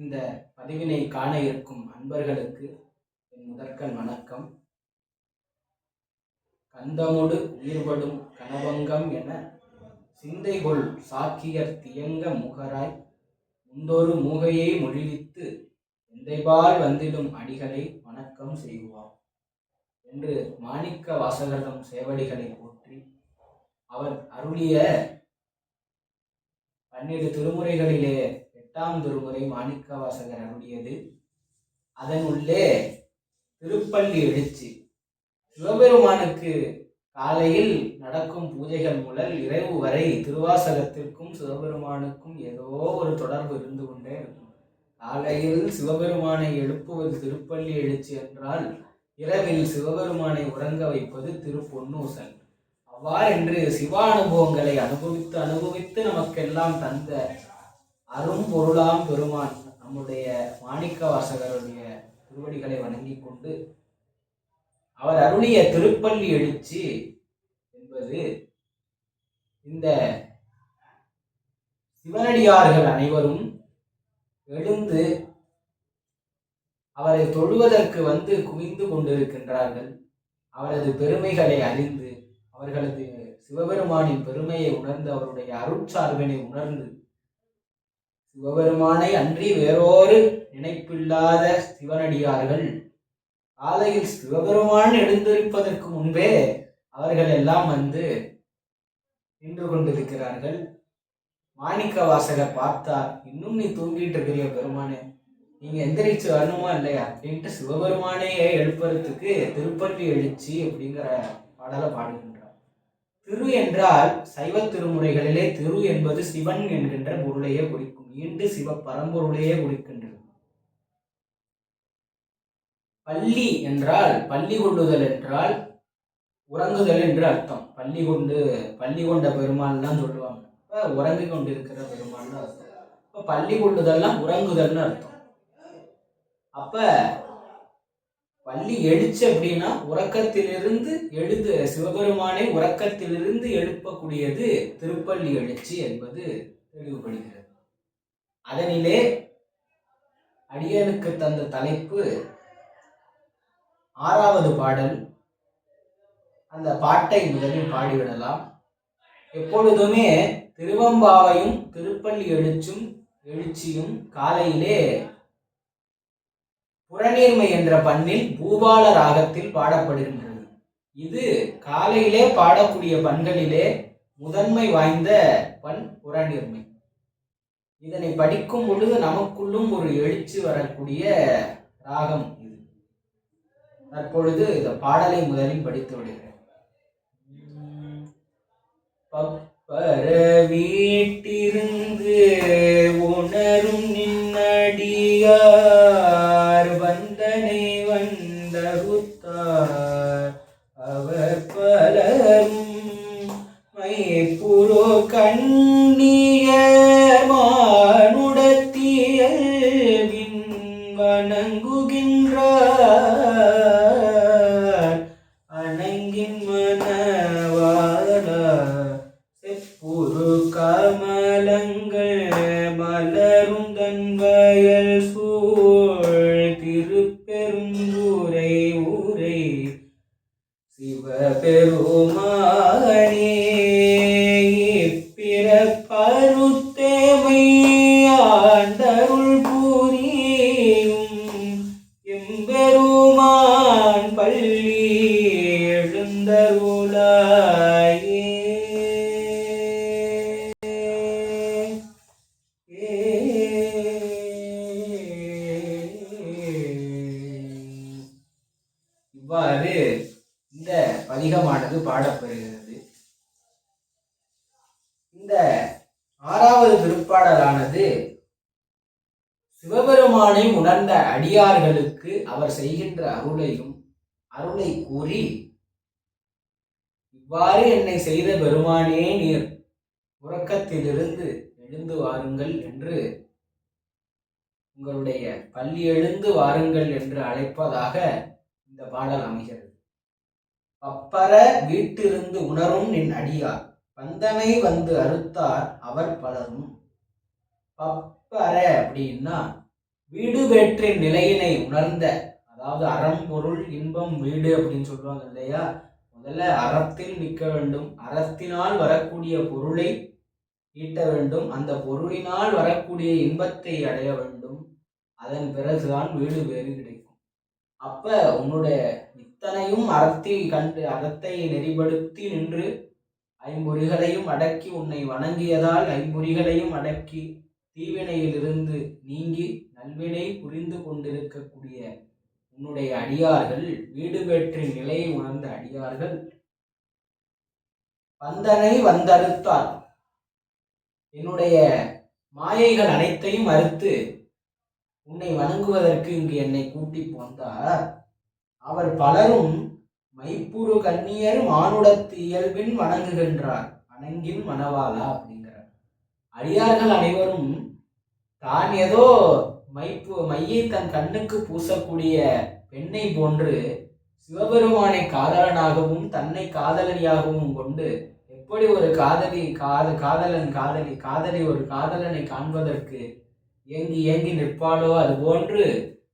இந்த பதிவினை காண இருக்கும் அன்பர்களுக்கு என் முதற்கண் வணக்கம். கந்தமொடு உயிர்படும் கனவங்கம் என சிந்தைகொள் சாக்கியர் தியங்க முகராய் முந்தொரு மூகையை மொழிவித்து எந்தைபால் வந்திடும் அடிகளை வணக்கம் செய்வார் என்று மாணிக்க வாசகர்தம் சேவடிகளை போற்றி அவர் அருளிய 12 திருமுறைகளிலே 8ஆம் திருமுறை மாணிக்க வாசகர் அருளியது. அதன் உள்ளே திருப்பள்ளி எழுச்சி சிவபெருமானுக்கு காலையில் நடக்கும் பூஜைகள் முதல் இரவு வரை திருவாசகத்திற்கும் சிவபெருமானுக்கும் ஏதோ ஒரு தொடர்பு இருந்து கொண்டே இருக்கும். காலையில் சிவபெருமானை எழுப்புவது திருப்பள்ளி எழுச்சி என்றால் இரவில் சிவபெருமானை உறங்க வைப்பது திருப்பொன்னூசல். அவ்வாறென்று சிவானுபவங்களை அனுபவித்து நமக்கெல்லாம் தந்த அரும்பொருளாம் பெருமான் நம்முடைய மாணிக்க வாசகருடைய திருவடிகளை வணங்கி கொண்டு அவர் அருளிய திருப்பள்ளி எழுச்சி என்பது இந்த சிவனடியார்கள் அனைவரும் எழுந்து அவரை தொழுவதற்கு வந்து குவிந்து கொண்டிருக்கின்றார்கள். அவரது பெருமைகளை அறிந்து அவர்களது சிவபெருமானின் பெருமையை உணர்ந்து அவருடைய அருட்சார்பினை உணர்ந்து சிவபெருமானை அன்றி வேறொரு நினைப்பில்லாத சிவனடியார்கள் காலையில் சிவபெருமான் எழுந்திருப்பதற்கு முன்பே அவர்கள் எல்லாம் வந்து நின்று கொண்டிருக்கிறார்கள். மாணிக்க வாசகர் பார்த்தார், இன்னும் நீ தூங்கிட்டு இருக்கிறிய பெருமானே, நீங்க எந்திரிச்சு வரணுமா இல்லையா அப்படின்ட்டு சிவபெருமானையே எழுப்புறதுக்கு திருப்பள்ளி எழுச்சி அப்படிங்கிற பாடலை பாடுகின்றார். திரு என்றால் சைவ திருமுறைகளிலே திரு என்பது சிவன் என்கின்ற பொருளையே குறிக்கும். ஈண்டு சிவ பரம்பொருளையே குறிக்கின்றது. பள்ளி என்றால் பள்ளி கொள்ளுதல் என்றால் உறங்குதல் என்று அர்த்தம். பள்ளி கொண்ட பெருமாள் தான் சொல்லுவாங்க. இப்ப உறங்கி கொண்டிருக்கிற பெருமாள்னு அர்த்தம். இப்ப பள்ளி கொள்ளுதல்னா உறங்குதல்னு அர்த்தம். அப்ப பள்ளி எழுச்சி அப்படின்னா உறக்கத்திலிருந்து சிவபெருமானை உறக்கத்திலிருந்து எழுப்பக்கூடியது திருப்பள்ளி எழுச்சி என்பது தெளிவுபடுகிறது. அதனிலே அடியனுக்கு தந்த தலைப்பு 6வது பாடல். அந்த பாட்டை முதலில் பாடிவிடலாம். எப்பொழுதுமே திருவம்பாவையும் திருப்பள்ளி எழுச்சியும் காலையிலே புறநீர்மை என்ற பண்ணில் பூபால ராகத்தில் பாடப்படுகின்றது. இது காலையிலே பாடக்கூடிய பண்களிலே முதன்மை வாய்ந்த பண் புறநீர்மை. இதனை படிக்கும் பொழுது நமக்குள்ளும் ஒரு எழுச்சி வரக்கூடிய ராகம் இது. தற்பொழுது இந்த பாடலை முதலில் படித்து விடுகிறேன். பப்பர வீட்டிருந்து உணரும் நின்னடியார் வந்தனை வந்தருத்தார் அவர் பலரும் மைப்புரோ கண்ணிய மானுடத்தியல்வின் வணங்குகின்றார் அணங்கின் மனவாள செப்புரு கமலங்கள் மலரும் தன்வயல் சூழ் திருப்பெருந்தூரை ஊரை சிவபெருமானே பிறப்பருத்தேமை ஆண்டருள் புரியும் எம்பெருமான் பள்ளி எழுந்தருளாயே. இவ்வாறு இந்த பதிகமானது பாடப்பெறுகிறது. இந்த 6வது திருப்பாடலானது சிவபெருமானை உணர்ந்த அடியார்களுக்கு அவர் செய்கின்ற அருளை கூறி, இவ்வாறு என்னை செய்த பெருமானே நீர் உறக்கத்திலிருந்து எழுந்து வாருங்கள் என்று, உங்களுடைய பள்ளி எழுந்து வாருங்கள் என்று அழைப்பதாக இந்த பாடல் அமைகிறது. பப்பர வீட்டிருந்து உணரும் நின் அடியார் வந்தனை வந்து அறுத்தார் அவர் பலரும். பப்பர அப்படின்னா வீடு வேற்றின் நிலையினை உணர்ந்த, அதாவது அறம் பொருள் இன்பம் வீடு அப்படின்னு சொல்லுவாங்க இல்லையா, முதல்ல அறத்தில் நிற்க வேண்டும், அறத்தினால் வரக்கூடிய பொருளை ஈட்ட வேண்டும், அந்த பொருளினால் வரக்கூடிய இன்பத்தை அடைய வேண்டும், அதன் பிறகுதான் வீடு வேறு கிடைக்கும். அப்ப உன்னுடைய இத்தனையும் அறத்தை நெறிப்படுத்தி நின்று ஐம்பொறிகளையும் அடக்கி உன்னை வணங்கியதால் ஐம்பொறிகளையும் அடக்கி தீவினையிலிருந்து நீங்கி நல்வினை புரிந்து கொண்டிருக்கக்கூடிய உன்னுடைய அடியார்கள், வீடு பெற்றின் நிலையை உணர்ந்த அடியார்கள் வந்தனை வந்தறுத்தார், என்னுடைய மாயைகள் அனைத்தையும் அறுத்து உன்னை வணங்குவதற்கு இங்கு என்னை கூட்டி போந்தார். அவர் பலரும் மைப்புறு கண்ணியர் மானுடத்து இயல்பின் வணங்குகின்றார் வணங்கின் மணவாளா அப்படிங்கிறார். அடியார்கள் அனைவரும் தான் ஏதோ மையை தன் கண்ணுக்கு பூசக்கூடிய பெண்ணை போன்று சிவபெருமானை காதலனாகவும் தன்னை காதலனியாகவும் கொண்டு, எப்படி ஒரு காதலி ஒரு காதலனை காண்பதற்கு ஏங்கி நிற்பாளோ அது போன்று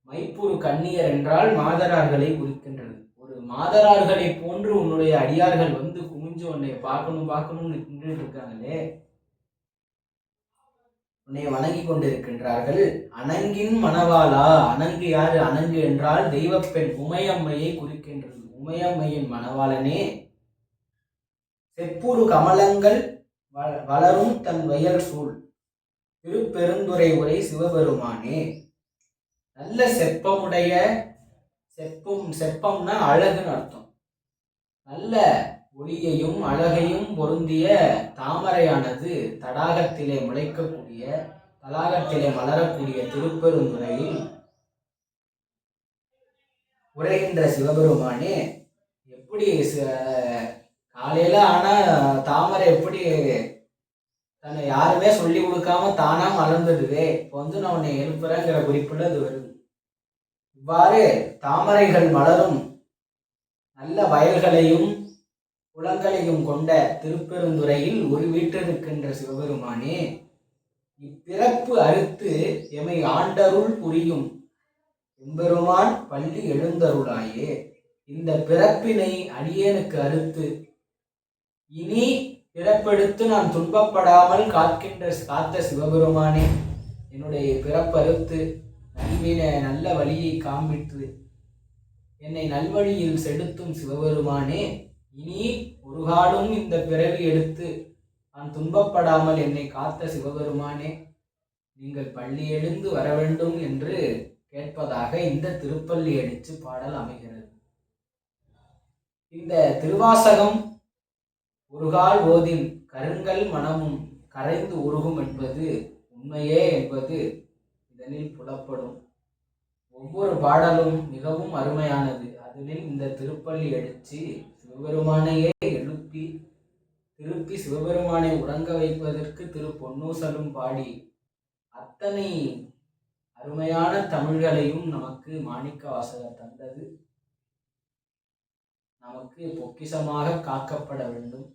மைப்புறு கண்ணியர் என்றால் மாதரார்களை குறிக்கின்றது. ஒரு மாதரார்களை போன்று உன்னுடைய அடியார்கள் வந்து குமிஞ்சு உன்னை பார்க்கணும்னு நின்றுட்டு இருக்காங்களே, உன்னை வணங்கி கொண்டிருக்கின்றார்கள். அணங்கின் மணவாளா, அணங்கு யாரு? அணங்கு என்றால் தெய்வப்பெண் உமையம்மையை குறிக்கின்றது. உமையம்மையின் மணவாளனே, செப்புரு கமலங்கள் வளரும் தன் வயல் சூழ் திருப்பெருந்துறை உரை சிவபெருமானே, நல்ல செப்பமுடைய, செப்பம்னா அழகுன்னு அர்த்தம், நல்ல ஒளியையும் அழகையும் பொருந்திய தாமரையானது தடாகத்திலே முளைக்கக்கூடிய, தடாகத்திலே மலரக்கூடிய திருப்பெருந்துறையில் உரைகின்ற சிவபெருமானே, எப்படி காலையில ஆனா தாமரை எப்படி தன்னை யாருமே சொல்லி கொடுக்காம தானா மலர்ந்துடுவே, இப்போ வந்து நான் உன்னை எழுப்புறேங்கிற குறிப்புல அது வருது. இவ்வாறு தாமரைகள் மலரும் நல்ல வயல்களையும் குளங்களையும் கொண்ட திருப்பெருந்துறையில் ஒரு வீற்றிருக்கின்ற சிவபெருமானே, இப்பிறப்பு அறுத்து எமை ஆண்டருள் புரியும் எம்பெருமான் பள்ளி எழுந்தருளாயே, இந்த பிறப்பினை அடியேனுக்கு அறுத்து இனி பிறப்பெடுத்து நான் துன்பப்படாமல் காத்த சிவபெருமானே, என்னுடைய பிறப்பறுத்து நல்ல வழியை காண்பித்து என்னை நல்வழியில் செலுத்தும் சிவபெருமானே, இனி ஒரு காலம் இந்த பிறவி எடுத்து நான் துன்பப்படாமல் என்னை காத்த சிவபெருமானே, நீங்கள் பள்ளி எழுந்து வர வேண்டும் என்று கேட்பதாக இந்த திருப்பள்ளி அடிச்சு பாடல் அமைகிறது. இந்த திருவாசகம் ஒருகால் ஓதின் கருங்கல் மனமும் கரைந்து உருகும் என்பது உண்மையே என்பது இதனில் புலப்படும். ஒவ்வொரு பாடலும் மிகவும் அருமையானது. அதில் இந்த திருப்பள்ளி அடிச்சு சிவபெருமானையே எழுப்பி திருப்பி சிவபெருமானை உறங்க வைப்பதற்கு திரு பொன்னூசலும் பாடி அத்தனை அருமையான தமிழ்களையும் நமக்கு மாணிக்க வாசகர் தந்தது நமக்கு பொக்கிஷமாக காக்கப்பட வேண்டும்.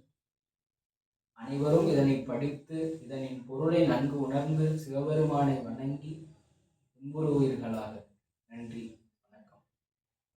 அனைவரும் இதனை படித்து இதனின் பொருளை நன்கு உணர்ந்து சிவபெருமானை வணங்கி இன்புறுவீர்களாக. நன்றி.